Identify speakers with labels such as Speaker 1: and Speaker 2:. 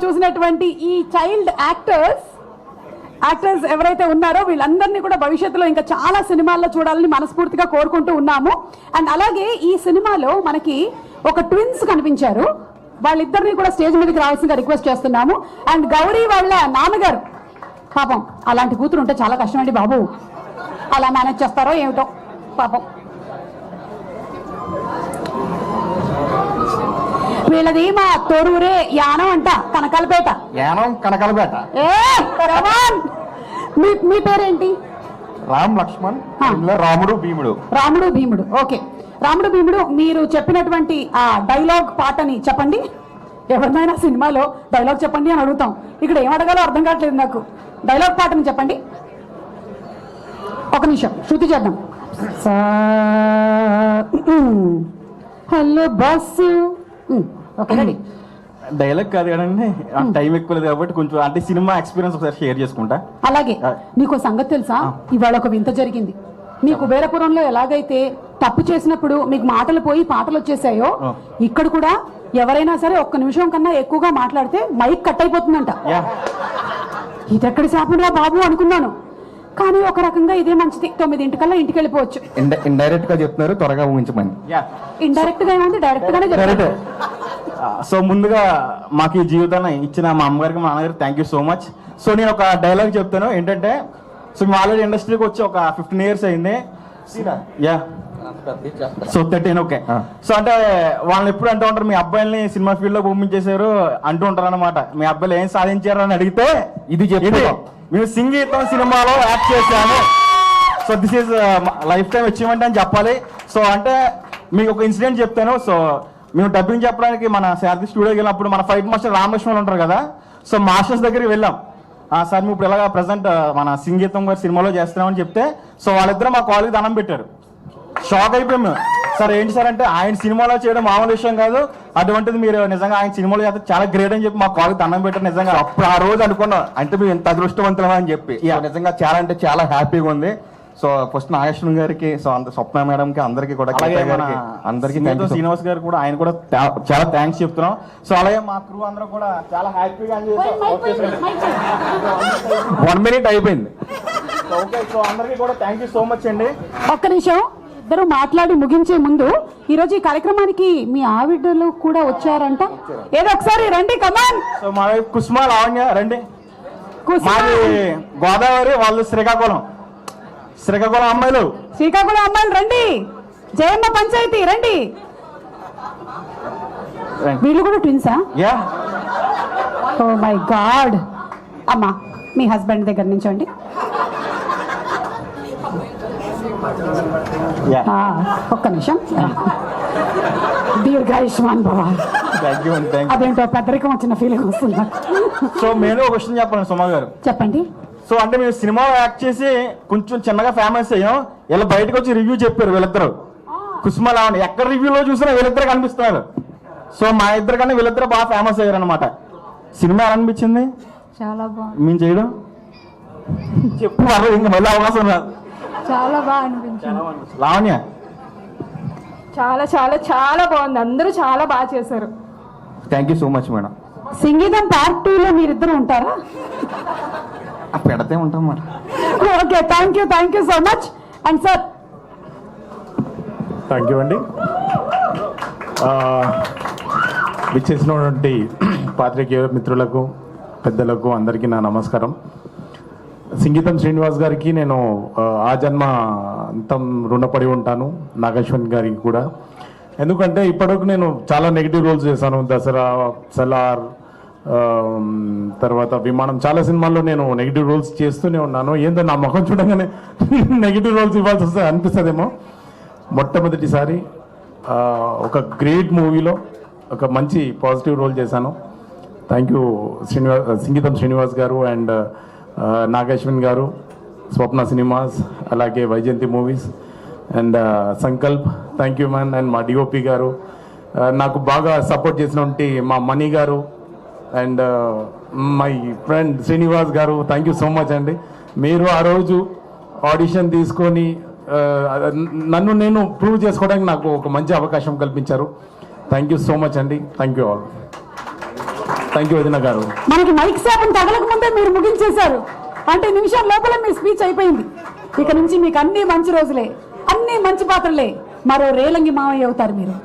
Speaker 1: చూసినటువంటి ఈ child actors ఎవరైతే ఉన్నారో వీళ్ళందరినీ కూడా భవిష్యత్తులో ఇంకా చాలా సినిమాల్లో చూడాలని మనస్ఫూర్తిగా కోరుకుంటూ ఉన్నాము. అండ్ అలాగే ఈ సినిమాలో మనకి ఒక ట్విన్స్ కనిపించారు. వాళ్ళిద్దరిని కూడా స్టేజ్ మీదకి రావాల్సిందిగా రిక్వెస్ట్ చేస్తున్నాము. అండ్ గౌరీ వాళ్ళ నాన్నగారు, పాపం అలాంటి కూతురు ఉంటే చాలా కష్టం అండి బాబు. అలా మేనేజ్ చేస్తారో ఏమిటో పాపం. వీళ్ళది మా తోరూరే యానం అంట, కనకాలపేట.
Speaker 2: యానం కనకాలపేట.
Speaker 1: మీ పేరేంటి?
Speaker 2: రామ్ లక్ష్మణ్, రాముడు భీముడు.
Speaker 1: రాముడు భీముడు. ఓకే, రాముడు భీముడు. మీరు చెప్పినటువంటి ఆ డైలాగ్ పాటని చెప్పండి. ఎవరినైనా సినిమాలో డైలాగ్ చెప్పండి అని అడుగుతాం, ఇక్కడ ఏం అడగాలో అర్థం కావట్లేదు నాకు. డైలాగ్ పాటని చెప్పండి. ఒక నిమిషం శృతి చేద్దాం. Hello boss. Okay, ready.
Speaker 2: Dialogue కాదు కదండి, టైం ఎక్కువ లేదు కాబట్టి కొంచెం అంటే సినిమా ఎక్స్పీరియన్స్ ఒకసారి షేర్ చేసుకుంటా.
Speaker 1: అలాగే నీకు సంగతి తెలుసా, ఇవాళ ఒక వింత జరిగింది. మీ కుబేరపురంలో ఎలాగైతే తప్పు చేసినప్పుడు మీకు మాటలు పోయి పాటలు వచ్చేసాయో, ఇక్కడ కూడా ఎవరైనా సరే ఒక్క నిమిషం కన్నా ఎక్కువగా మాట్లాడితే మైక్ కట్ అయిపోతుందంట. ఇదెక్కడి శాపంరా బాబు అనుకున్నాను, కానీ ఒక రకంగా ఇదే మంచిది. 9 ఇంటికి వెళ్ళిపోవచ్చు.
Speaker 2: ఇండైరెక్ట్ గా చెప్తున్నారు, త్వరగా ఊహించమని.
Speaker 1: ఇండైరెక్ట్ గా ఏమంటే డైరెక్ట్ గానే చెప్తారు.
Speaker 2: సో ముందుగా మాకు ఈ జీవితాన్ని ఇచ్చిన మా అమ్మగారికి, మా నాన్నగారికి thank you so much. So నేను ఒక డైలాగ్ చెప్తాను ఏంటంటే, సో మేము ఆల్రెడీ ఇండస్ట్రీకి వచ్చి ఒక 15 years అయింది. Yeah, so 13. ఓకే. సో అంటే వాళ్ళని ఎప్పుడు అంటూ ఉంటారు, మీ అబ్బాయిల్ని సినిమా ఫీల్డ్ లో పంపించేశారు అంటూ ఉంటారు అనమాట. మీ అబ్బాయిలు ఏం సాధించారు అని అడిగితే ఇది చెప్పి మేము సంగీతం సినిమాలో యాక్ట్ చేశాను. So this is life time achievement అని చెప్పాలి. సో అంటే మీకు ఒక ఇన్సిడెంట్ చెప్తాను. సో మేము డబ్బింగ్ చెప్పడానికి మన శారది స్టూడియోకి వెళ్ళినప్పుడు మన ఫైట్ మాస్టర్ రామలక్ష్మణ్ ఉంటారు కదా, సో మాస్టర్స్ దగ్గరికి వెళ్ళాం. సార్ మేము ఇప్పుడు ఎలాగా ప్రజెంట్ మన సంగీతం గారి సినిమాలో చేస్తున్నామని చెప్తే, సో వాళ్ళిద్దరు మా కాలేజీకి దండం పెట్టారు. షాక్ అయిపోయాం మేము. సార్ ఏంటి సార్ అంటే, ఆయన సినిమాలో చేయడం మామూలు విషయం కాదు, అటువంటిది మీరు నిజంగా ఆయన సినిమాలో చేస్తే చాలా గ్రేట్ అని చెప్పి మా కాలేజీ దండం పెట్టారు. నిజంగా అప్పుడు ఆ రోజు అనుకున్నాం, అంటే మేము ఎంత అదృష్టవంతులమా అని చెప్పి. నిజంగా చాలా అంటే చాలా హ్యాపీగా ఉంది. సో ఫస్ట్ నాగేశ్వరం గారికి, సో స్వప్న మేడం కి, అందరికి కూడా, అందరికి శ్రీనివాస్ గారు కూడా, ఆయన కూడా చాలా థ్యాంక్స్ చెప్తున్నాం. సో అలాగే మా క్రూ అందరూ కూడా చాలా హ్యాపీగా 1 minute అయిపోయింది. ఓకే, సో అందరికి కూడా థ్యాంక్ యూ సో మచ్ అండి.
Speaker 1: ఒక్క నిమిషం, ఇద్దరు మాట్లాడి ముగించే ముందు, ఈ రోజు ఈ కార్యక్రమానికి మీ ఆవిడలు కూడా వచ్చారంట. ఏదో ఒకసారి రండి, కమాన్.
Speaker 2: సో మా కుసుమ, లావణ్య రండి. మాది గోదావరి, వాళ్ళు శ్రీకాకుళం అమ్మాయిలు.
Speaker 1: శ్రీకాకుళం అమ్మాయిలు రండి. జయమ్మ పంచాయతీ రండి. వీళ్ళు కూడా ట్విన్సా? Oh my God. అమ్మా, మీ హస్బెండ్ దగ్గర నుంచండి. ఒక్క నిమిషం. దీర్ఘాయుష్మాన్ భవ. అదేంటో పెద్దరికం వచ్చిన ఫీలింగ్ వస్తుంది.
Speaker 2: సో నేను ఒక క్వశ్చన్ చెప్పాను సుమా గారు.
Speaker 1: చెప్పండి.
Speaker 2: సో అంటే మేము సినిమాలో యాక్ట్ చేసి కొంచెం చిన్నగా ఫేమస్ అయ్యాం. ఇలా బయటకు వచ్చి రివ్యూ చెప్పారు వీళ్ళిద్దరు, కుసుమ లావణ్య. ఎక్కడ రివ్యూలో చూసినా వీళ్ళిద్దరు కనిపిస్తున్నారు. సో మా ఇద్దరు కన్నా వీళ్ళిద్దరు బాగా ఫేమస్ అయ్యారు అనమాట. సినిమా ఎలా అనిపించింది?
Speaker 1: చాలా బాగుంది.
Speaker 2: మేము చేయడం చెప్పు, ఇంకా మళ్ళీ అవకాశం రాదు.
Speaker 1: చాలా బాగా అనిపించింది.
Speaker 2: లావణ్య
Speaker 3: చాలా చాలా చాలా బాగుంది. అందరూ చాలా బాగా చేశారు.
Speaker 2: Thank you so much madam.
Speaker 1: సంగీతం పార్ట్ 2 లో మీరిద్దరు ఉంటారా?
Speaker 2: పెడితే ఉంటాం madam.
Speaker 1: Okay, thank you so much. And sir.
Speaker 4: Thank you అండి. విచ్చేసినటువంటి పాత్రికేయ మిత్రులకు, పెద్దలకు అందరికీ నా నమస్కారం. సంగీతం శ్రీనివాస్ గారికి నేను ఆ జన్మ అంతం రుణపడి ఉంటాను, నాగేశ్వన్ గారికి కూడా. ఎందుకంటే ఇప్పటివరకు నేను చాలా నెగిటివ్ రోల్స్ చేశాను. దసరా, సలార్, తర్వాత విమానం, చాలా సినిమాల్లో నేను నెగిటివ్ రోల్స్ చేస్తూనే ఉన్నాను. ఏందో నా ముఖం చూడగానే నెగిటివ్ రోల్స్ ఇవ్వాల్సి వస్తే అనిపిస్తుందేమో. మొట్టమొదటిసారి ఒక గ్రేట్ మూవీలో ఒక మంచి పాజిటివ్ రోల్ చేశాను. థ్యాంక్ యూ సంగీతం శ్రీనివాస్ గారు అండ్ నాగేశ్వన్ గారు, స్వప్న సినిమాస్, అలాగే Vyjayanthi movies and Sankalp. Thank you man. And మా డిఓపి గారు, నాకు బాగా సపోర్ట్ చేసినటువంటి మా మణి గారు అండ్ మై ఫ్రెండ్ శ్రీనివాస్ గారు, థ్యాంక్ యూ సో మచ్ అండి. మీరు ఆ రోజు ఆడిషన్ తీసుకొని నన్ను నేను ప్రూవ్ చేసుకోవడానికి నాకు ఒక మంచి అవకాశం కల్పించారు. థ్యాంక్ యూ సో మచ్ అండి. Thank you all. Thank you వదిన గారు.
Speaker 1: మనకి మైక్ శాపం తగలక ముందే మీరు ముగించేశారు అంటే నిమిషం లోపల మీ స్పీచ్ అయిపోయింది. ఇక నుంచి మీకు అన్ని మంచి రోజులే, అన్ని మంచి పాత్రలే. మరో రేలంగి మావయ్య అవుతారు మీరు.